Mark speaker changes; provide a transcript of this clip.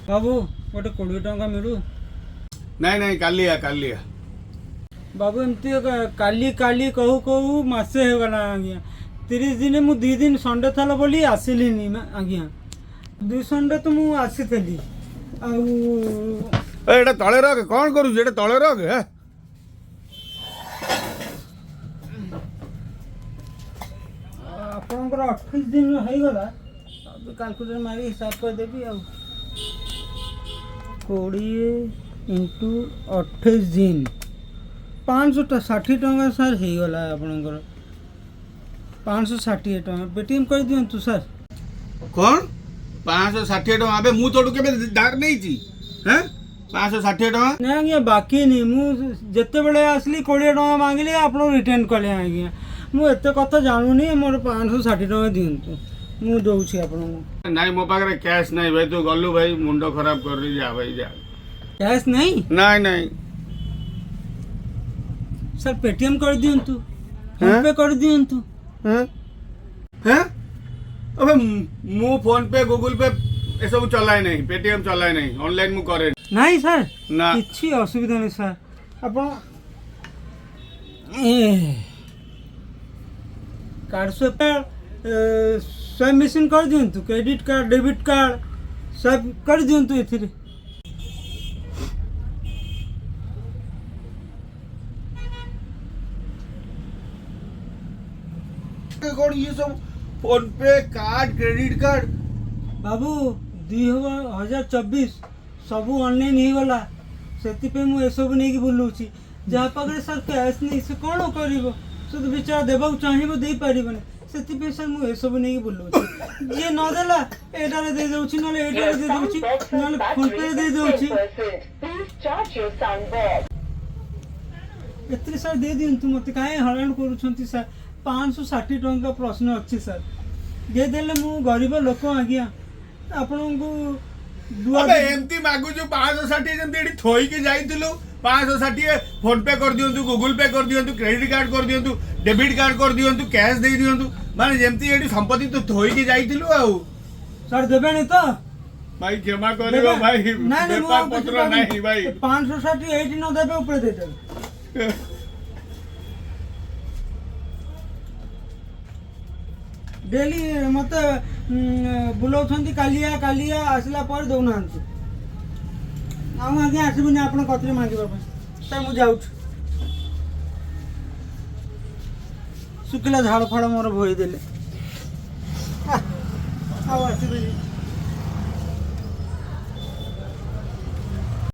Speaker 1: बाबू गोटे 20 टंका मिलू
Speaker 2: नहीं नहीं कालिया
Speaker 1: बाबू एमती काली काली कहू कहू मासे हो गला आज्ञा 30 दिन मु 2 दिन संडे थला बोली आसिलिनी आज्ञा 2 संडे तो मु आसीथली
Speaker 2: एटा तले रख कौन करू एटा तले रख है
Speaker 1: आपनकर 28 दिन हो गला कैलकुलेटर मारी हिसाब कर देबी आ 20 इंटू 28 दिन 560 टंका सर हो गला आपनकर 560 टंका पेटीएम कर दियंतु सर
Speaker 2: कौन 560 टका अबे मु तोडू केबे डाक नहीं छी हैं 560 टका
Speaker 1: नहीं आज्ञा बाकी नहीं मु जिते बेले आसली 20 टका मांगली आप रिटर्न कले आज्ञा मु एते कथा जानूनी मोर 560 टका दियंतु मु दउछि आपन
Speaker 2: नहीं मो पाखरे कैश नहीं भाई तू गल्लू भाई मुंडो खराब कर रही जा भाई जा
Speaker 1: कैश नहीं
Speaker 2: नहीं नहीं
Speaker 1: सर पेटीएम कर दियंतु फोन पे कर दियंतु
Speaker 2: हैं हैं अबे मु फोन पे गूगल पे ए सब चलाए नहीं पेटीएम चलाए नहीं ऑनलाइन मु करे
Speaker 1: नहीं सर
Speaker 2: ना
Speaker 1: किछि असुविधा नहीं सर आपन कार्ड से सब मिशन कर दियंतु क्रेडिट कार्ड डेबिट कार्ड सब कर दियंतु एथिरे
Speaker 2: कौन ये सब फोन पे कार्ड क्रेडिट कार्ड
Speaker 1: बाबू 2024 सबू ऑनलाइन ही गला से मु एसबू नहीं बुलूची जहाँ पाखे सर कैश नहीं से कौन कर बेचारा देवाक चाहिए दे पारबनी से सर मुझे सब नहीं बुलूची जी नदेला एटारे दे दउछि नले एटारे दे दउछि नले फोन पे दे दउछि एतरे सर दे दियंतु मते काहे हरान करूछंती सर 560 टंका प्रश्न अच्छी सर दे देले मु गरीब लोक आज्ञा आपनको
Speaker 2: अबे एमती मागु जो 560 जंती एडी थोई के जाइतिलु 560 फोन पे कर दियंतु गूगल पे कर दियंतु क्रेडिट कार्ड कर दियंतु डेबिट कार्ड कर दियंतु कैश दे दियंतु माने जेमती एडी संपत्ति तो थोई के जाइतिलु आउ
Speaker 1: सर देबे नहीं तो
Speaker 2: भाई क्षमा करियो भाई व्यापार पत्र नहीं भाई
Speaker 1: 560 80 न देबे ऊपर दे दे डेली मत बुलाउछंती कालिया कालिया आसला पर दउना आगे आसबुनि आप कतरे मांगवा सर मुझे जाऊँ शुक्ला झाड़ फाड़ मोर भोई देले आसबे